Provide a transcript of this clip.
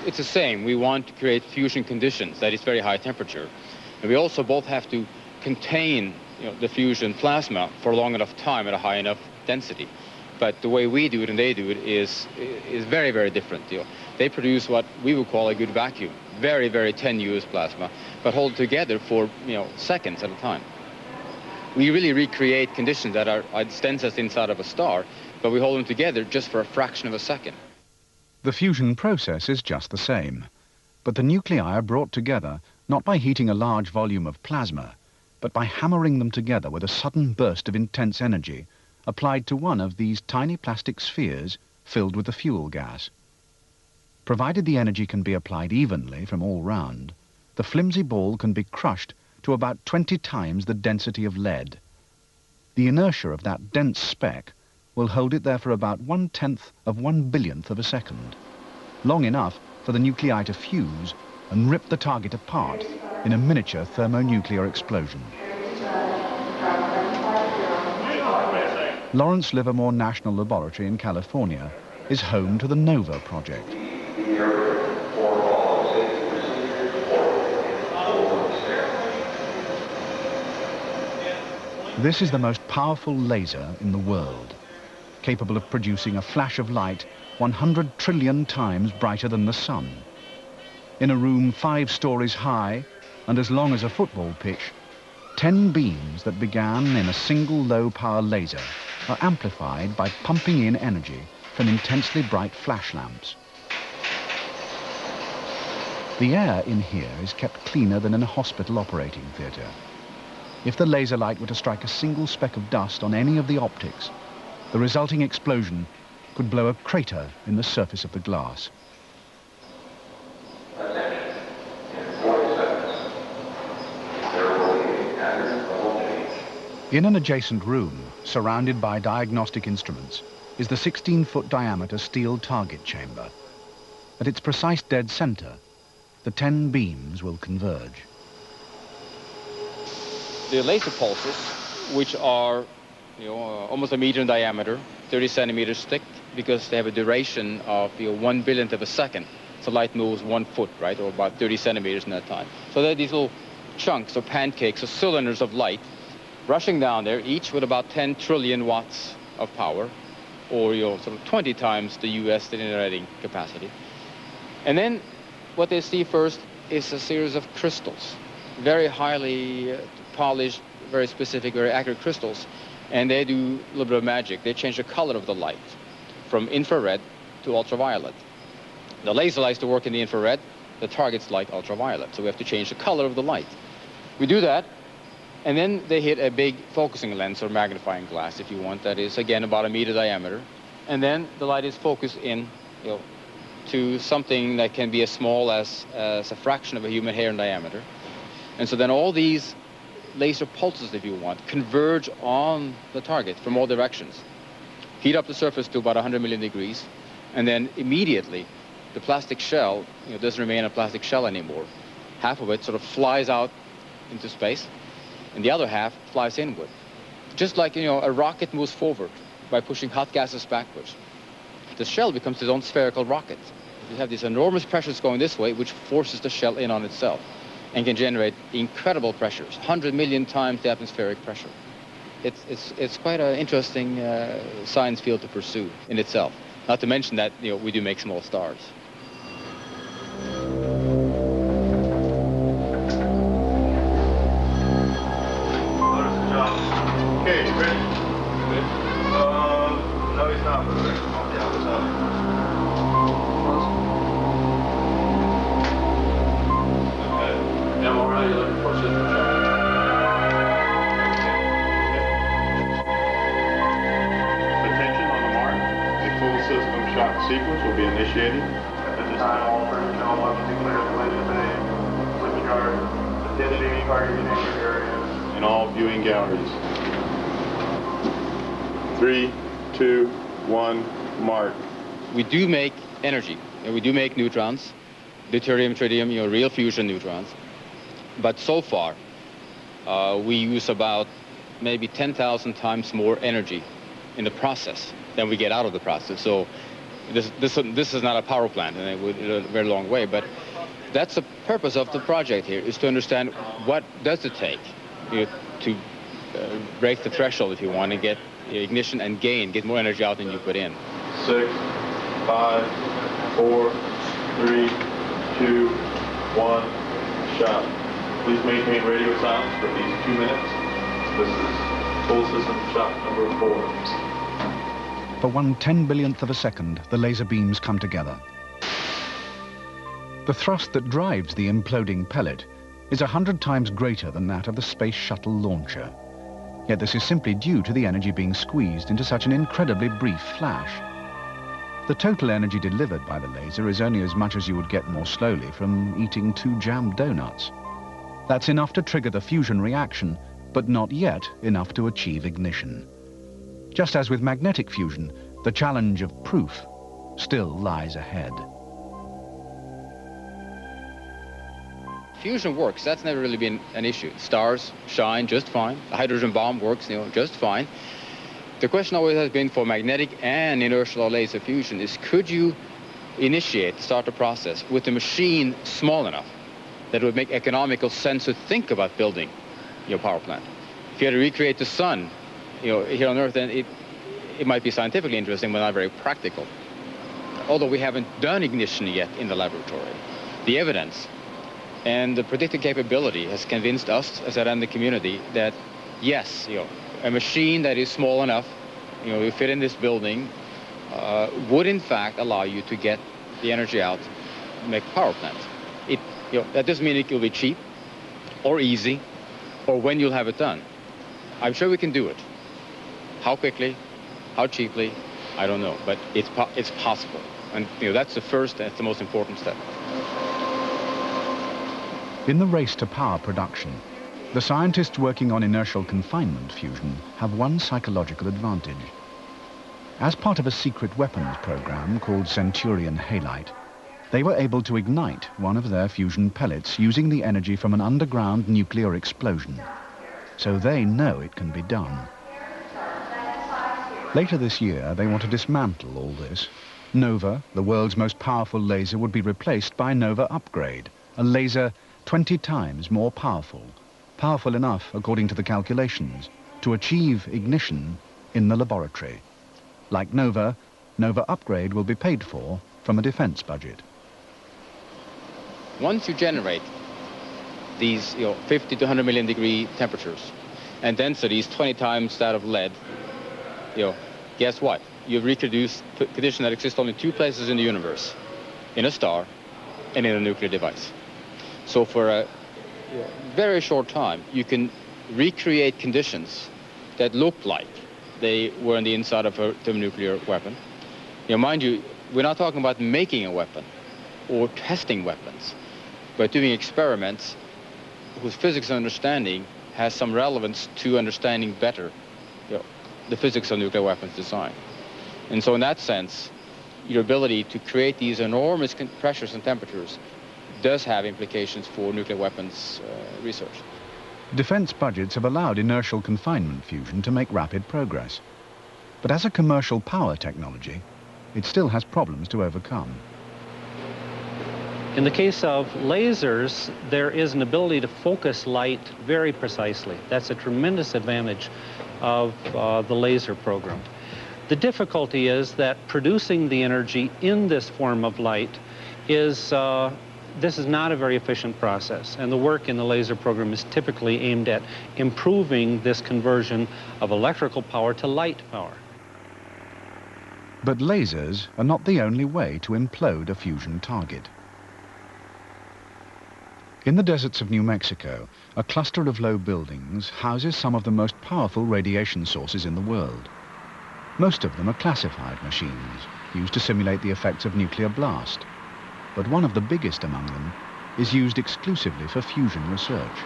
it's the same. We want to create fusion conditions, that is very high temperature. And we also both have to contain the fusion plasma for a long enough time at a high enough density. But the way we do it and they do it is very, very different. They produce what we would call a good vacuum, very, very tenuous plasma, but hold together for seconds at a time. We really recreate conditions that are densest inside of a star, but we hold them together just for a fraction of a second. The fusion process is just the same, but the nuclei are brought together not by heating a large volume of plasma, but by hammering them together with a sudden burst of intense energy applied to one of these tiny plastic spheres filled with the fuel gas. Provided the energy can be applied evenly from all round, the flimsy ball can be crushed to about 20 times the density of lead. The inertia of that dense speck will hold it there for about 1/10 of 1/1000th of a second, long enough for the nuclei to fuse and rip the target apart in a miniature thermonuclear explosion. Lawrence Livermore National Laboratory in California is home to the NOVA project. This is the most powerful laser in the world, capable of producing a flash of light 100 trillion times brighter than the sun. In a room 5 stories high and as long as a football pitch, 10 beams that began in a single low-power laser are amplified by pumping in energy from intensely bright flash lamps. The air in here is kept cleaner than in a hospital operating theatre. If the laser light were to strike a single speck of dust on any of the optics, the resulting explosion could blow a crater in the surface of the glass. In an adjacent room, surrounded by diagnostic instruments, is the 16-foot diameter steel target chamber. At its precise dead center, the 10 beams will converge. The laser pulses, which are almost a meter in diameter, 30 centimeters thick, because they have a duration of 1/1000th of a second. So light moves 1 foot, right, or about 30 centimeters in that time. So they're these little chunks or pancakes or cylinders of light rushing down there, each with about 10 trillion watts of power, or sort of 20 times the US generating capacity. And then what they see first is a series of crystals, very highly polished, very specific, very accurate crystals. And they do a little bit of magic. They change the color of the light from infrared to ultraviolet. The laser likes to work in the infrared. The target's like ultraviolet. So we have to change the color of the light. We do that, and then they hit a big focusing lens or magnifying glass, if you want. That is, again, about a meter diameter. And then the light is focused in, to something that can be as small as a fraction of a human hair in diameter. And so then all these laser pulses, if you want, converge on the target from all directions, heat up the surface to about 100 million degrees, and then immediately the plastic shell doesn't remain a plastic shell anymore. Half of it sort of flies out into space, and the other half flies inward. Just like a rocket moves forward by pushing hot gases backwards. The shell becomes its own spherical rocket. You have these enormous pressures going this way, which forces the shell in on itself and can generate incredible pressures, 100 million times the atmospheric pressure. It's quite an interesting science field to pursue in itself. Not to mention that we do make small stars. Okay, you ready? Good. No, he's not. Yeah, what's up? Okay. I'm all right. You're looking for system shock. Attention on the mark. A full system shock sequence will be initiated. At this time, all personnel must declare the laser bay with regard to the viewing target areas in all viewing galleries. 3, 2, 1, mark. We do make energy, and we do make neutrons, deuterium, tritium, real fusion neutrons. But so far, we use about maybe 10,000 times more energy in the process than we get out of the process. So This is not a power plant in a very long way, but that's the purpose of the project here, is to understand what does it take to break the threshold, if you want, and get ignition and get more energy out than you put in. 6, 5, 4, 3, 2, 1, shot. Please maintain radio silence for at least 2 minutes. This is full system shot number 4. For 1/10 of a second, the laser beams come together. The thrust that drives the imploding pellet is 100 times greater than that of the space shuttle launcher. Yet this is simply due to the energy being squeezed into such an incredibly brief flash. The total energy delivered by the laser is only as much as you would get more slowly from eating 2 jammed donuts. That's enough to trigger the fusion reaction, but not yet enough to achieve ignition. Just as with magnetic fusion, the challenge of proof still lies ahead. Fusion works. That's never really been an issue. Stars shine just fine. The hydrogen bomb works, just fine. The question always has been for magnetic and inertial or laser fusion is, could you start the process with a machine small enough that it would make economical sense to think about building your power plant? If you had to recreate the sun, here on Earth, then it might be scientifically interesting, but not very practical. Although we haven't done ignition yet in the laboratory, the evidence and the predictive capability has convinced us, as in the community, that yes, a machine that is small enough, we fit in this building, would in fact allow you to get the energy out to make power plants. That doesn't mean it will be cheap or easy or when you'll have it done. I'm sure we can do it. How quickly, how cheaply, I don't know, but it's possible. And that's the first, that's the most important step. In the race to power production, the scientists working on inertial confinement fusion have one psychological advantage. As part of a secret weapons program called Centurion Halite, they were able to ignite one of their fusion pellets using the energy from an underground nuclear explosion. So they know it can be done. Later this year, they want to dismantle all this. Nova, the world's most powerful laser, would be replaced by Nova Upgrade, a laser 20 times more powerful. Powerful enough, according to the calculations, to achieve ignition in the laboratory. Like Nova, Nova Upgrade will be paid for from a defense budget. Once you generate these 50 to 100 million degree temperatures and densities 20 times that of lead, guess what? You've reproduced conditions that exist only 2 places in the universe, in a star and in a nuclear device. So for a very short time, you can recreate conditions that look like they were on the inside of a thermonuclear weapon. Mind you, we're not talking about making a weapon or testing weapons, but doing experiments whose physics understanding has some relevance to understanding better the physics of nuclear weapons design. And so in that sense, your ability to create these enormous pressures and temperatures does have implications for nuclear weapons research. Defense budgets have allowed inertial confinement fusion to make rapid progress. But as a commercial power technology, it still has problems to overcome. In the case of lasers, there is an ability to focus light very precisely. That's a tremendous advantage of the laser program. The difficulty is that producing the energy in this form of light is this is not a very efficient process, and the work in the laser program is typically aimed at improving this conversion of electrical power to light power. But lasers are not the only way to implode a fusion target. In the deserts of New Mexico, a cluster of low buildings houses some of the most powerful radiation sources in the world. Most of them are classified machines, used to simulate the effects of nuclear blast. But one of the biggest among them is used exclusively for fusion research.